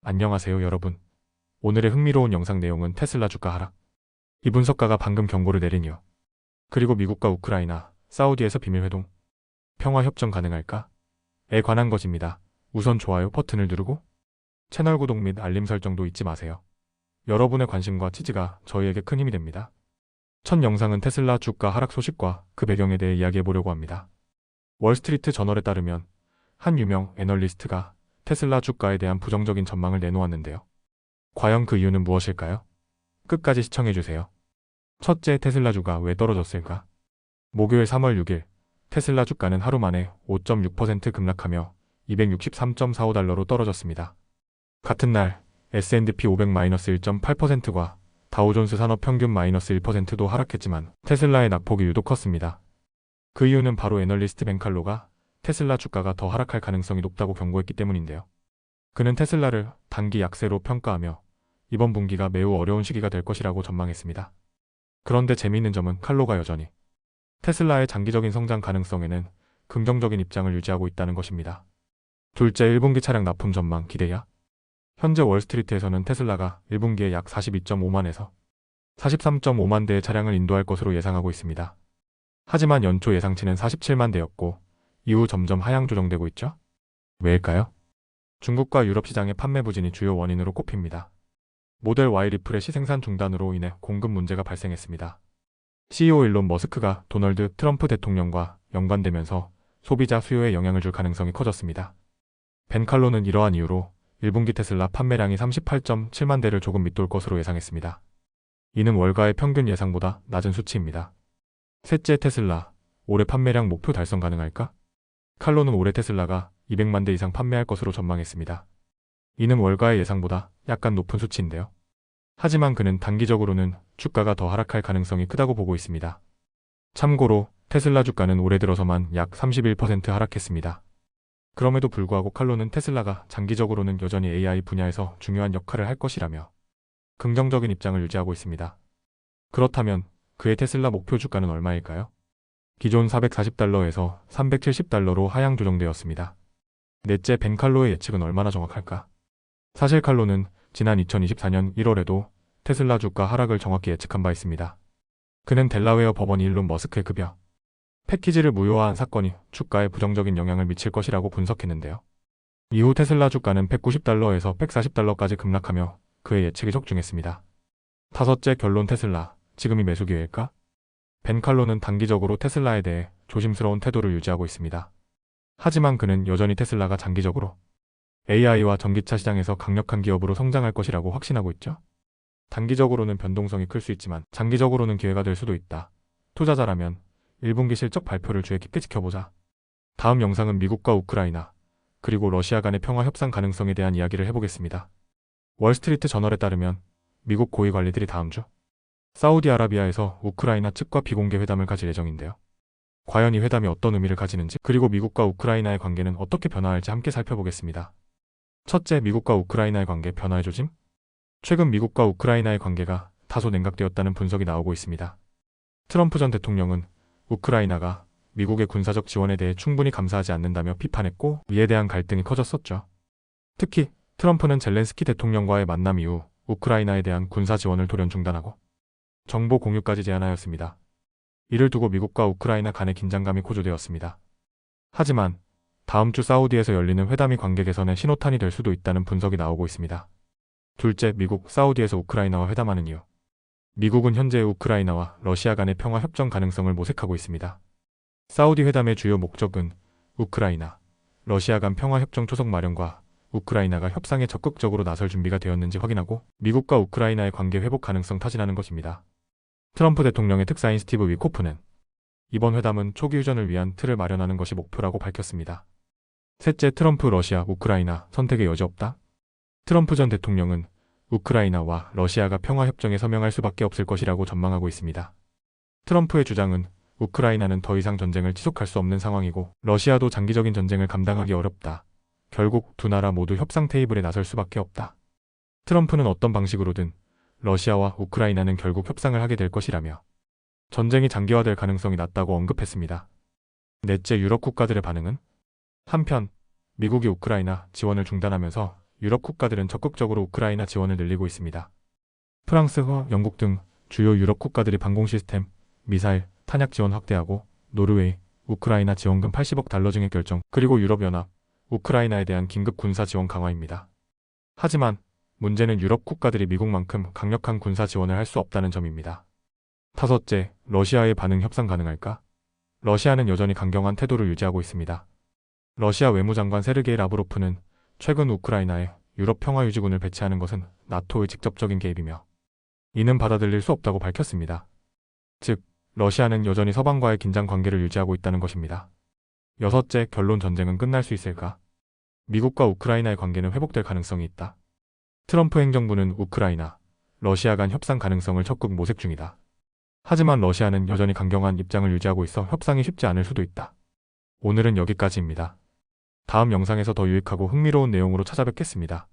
안녕하세요 여러분. 오늘의 흥미로운 영상 내용은 테슬라 주가 하락. 이 분석가가 방금 경고를 내린 이유. 그리고 미국과 우크라이나, 사우디에서 비밀회동. 평화협정 가능할까? 에 관한 것입니다. 우선 좋아요 버튼을 누르고 채널 구독 및 알림 설정도 잊지 마세요. 여러분의 관심과 지지가 저희에게 큰 힘이 됩니다. 첫 영상은 테슬라 주가 하락 소식과 그 배경에 대해 이야기해보려고 합니다. 월스트리트 저널에 따르면 한 유명 애널리스트가 테슬라 주가에 대한 부정적인 전망을 내놓았는데요. 과연 그 이유는 무엇일까요? 끝까지 시청해주세요. 첫째, 테슬라 주가 왜 떨어졌을까? 목요일 3월 6일 테슬라 주가는 하루 만에 5.6% 급락하며 263.45달러로 떨어졌습니다. 같은 날 S&P 500-1.8%과 다우존스 산업평균 -1%도 하락했지만 테슬라의 낙폭이 유독 컸습니다. 그 이유는 바로 애널리스트 벤 칼로가 테슬라 주가가 더 하락할 가능성이 높다고 경고했기 때문인데요. 그는 테슬라를 단기 약세로 평가하며 이번 분기가 매우 어려운 시기가 될 것이라고 전망했습니다. 그런데 재미있는 점은 칼로가 여전히 테슬라의 장기적인 성장 가능성에는 긍정적인 입장을 유지하고 있다는 것입니다. 둘째, 1분기 차량 납품 전망 기대야? 현재 월스트리트에서는 테슬라가 1분기에 약 42.5만에서 43.5만 대의 차량을 인도할 것으로 예상하고 있습니다. 하지만 연초 예상치는 47만 대였고 이후 점점 하향 조정되고 있죠? 왜일까요? 중국과 유럽 시장의 판매 부진이 주요 원인으로 꼽힙니다. 모델 Y 리프레시 생산 중단으로 인해 공급 문제가 발생했습니다. CEO 일론 머스크가 도널드 트럼프 대통령과 연관되면서 소비자 수요에 영향을 줄 가능성이 커졌습니다. 벤 칼로는 이러한 이유로 1분기 테슬라 판매량이 38.7만 대를 조금 밑돌 것으로 예상했습니다. 이는 월가의 평균 예상보다 낮은 수치입니다. 셋째, 테슬라 올해 판매량 목표 달성 가능할까? 칼로는 올해 테슬라가 200만 대 이상 판매할 것으로 전망했습니다. 이는 월가의 예상보다 약간 높은 수치인데요. 하지만 그는 단기적으로는 주가가 더 하락할 가능성이 크다고 보고 있습니다. 참고로 테슬라 주가는 올해 들어서만 약 31% 하락했습니다. 그럼에도 불구하고 칼로는 테슬라가 장기적으로는 여전히 AI 분야에서 중요한 역할을 할 것이라며 긍정적인 입장을 유지하고 있습니다. 그렇다면 그의 테슬라 목표 주가는 얼마일까요? 기존 440달러에서 370달러로 하향 조정되었습니다. 넷째, 벤 칼로의 예측은 얼마나 정확할까? 사실 칼로는 지난 2024년 1월에도 테슬라 주가 하락을 정확히 예측한 바 있습니다. 그는 델라웨어 법원 일론 머스크의 급여 패키지를 무효화한 사건이 주가에 부정적인 영향을 미칠 것이라고 분석했는데요. 이후 테슬라 주가는 190달러에서 140달러까지 급락하며 그의 예측이 적중했습니다. 다섯째, 결론 테슬라 지금이 매수 기회일까? 벤 칼로는 단기적으로 테슬라에 대해 조심스러운 태도를 유지하고 있습니다. 하지만 그는 여전히 테슬라가 장기적으로 AI와 전기차 시장에서 강력한 기업으로 성장할 것이라고 확신하고 있죠. 단기적으로는 변동성이 클 수 있지만 장기적으로는 기회가 될 수도 있다. 투자자라면 1분기 실적 발표를 주의 깊게 지켜보자. 다음 영상은 미국과 우크라이나 그리고 러시아 간의 평화 협상 가능성에 대한 이야기를 해보겠습니다. 월스트리트 저널에 따르면 미국 고위 관리들이 다음 주 사우디아라비아에서 우크라이나 측과 비공개 회담을 가질 예정인데요. 과연 이 회담이 어떤 의미를 가지는지 그리고 미국과 우크라이나의 관계는 어떻게 변화할지 함께 살펴보겠습니다. 첫째, 미국과 우크라이나의 관계 변화의 조짐? 최근 미국과 우크라이나의 관계가 다소 냉각되었다는 분석이 나오고 있습니다. 트럼프 전 대통령은 우크라이나가 미국의 군사적 지원에 대해 충분히 감사하지 않는다며 비판했고 이에 대한 갈등이 커졌었죠. 특히 트럼프는 젤렌스키 대통령과의 만남 이후 우크라이나에 대한 군사 지원을 돌연 중단하고 정보 공유까지 제안하였습니다. 이를 두고 미국과 우크라이나 간의 긴장감이 고조되었습니다. 하지만 다음 주 사우디에서 열리는 회담이 관계 개선의 신호탄이 될 수도 있다는 분석이 나오고 있습니다. 둘째, 미국, 사우디에서 우크라이나와 회담하는 이유. 미국은 현재 우크라이나와 러시아 간의 평화 협정 가능성을 모색하고 있습니다. 사우디 회담의 주요 목적은 우크라이나, 러시아 간 평화 협정 초석 마련과 우크라이나가 협상에 적극적으로 나설 준비가 되었는지 확인하고 미국과 우크라이나의 관계 회복 가능성 타진하는 것입니다. 트럼프 대통령의 특사인 스티브 위코프는 이번 회담은 초기 휴전을 위한 틀을 마련하는 것이 목표라고 밝혔습니다. 셋째, 트럼프, 러시아, 우크라이나 선택의 여지 없다? 트럼프 전 대통령은 우크라이나와 러시아가 평화협정에 서명할 수밖에 없을 것이라고 전망하고 있습니다. 트럼프의 주장은 우크라이나는 더 이상 전쟁을 지속할 수 없는 상황이고 러시아도 장기적인 전쟁을 감당하기 어렵다. 결국 두 나라 모두 협상 테이블에 나설 수밖에 없다. 트럼프는 어떤 방식으로든 러시아와 우크라이나는 결국 협상을 하게 될 것이라며 전쟁이 장기화될 가능성이 낮다고 언급했습니다. 넷째, 유럽 국가들의 반응은? 한편 미국이 우크라이나 지원을 중단하면서 유럽 국가들은 적극적으로 우크라이나 지원을 늘리고 있습니다. 프랑스, 영국 등 주요 유럽 국가들이 방공 시스템, 미사일, 탄약 지원 확대하고 노르웨이, 우크라이나 지원금 80억 달러 증액 결정, 그리고 유럽연합, 우크라이나에 대한 긴급 군사 지원 강화입니다. 하지만 문제는 유럽 국가들이 미국만큼 강력한 군사 지원을 할 수 없다는 점입니다. 다섯째, 러시아의 반응 협상 가능할까? 러시아는 여전히 강경한 태도를 유지하고 있습니다. 러시아 외무장관 세르게이 라브로프는 최근 우크라이나에 유럽 평화유지군을 배치하는 것은 나토의 직접적인 개입이며 이는 받아들일 수 없다고 밝혔습니다. 즉, 러시아는 여전히 서방과의 긴장 관계를 유지하고 있다는 것입니다. 여섯째, 결론 전쟁은 끝날 수 있을까? 미국과 우크라이나의 관계는 회복될 가능성이 있다. 트럼프 행정부는 우크라이나, 러시아 간 협상 가능성을 적극 모색 중이다. 하지만 러시아는 여전히 강경한 입장을 유지하고 있어 협상이 쉽지 않을 수도 있다. 오늘은 여기까지입니다. 다음 영상에서 더 유익하고 흥미로운 내용으로 찾아뵙겠습니다.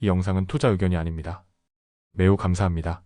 이 영상은 투자 의견이 아닙니다. 매우 감사합니다.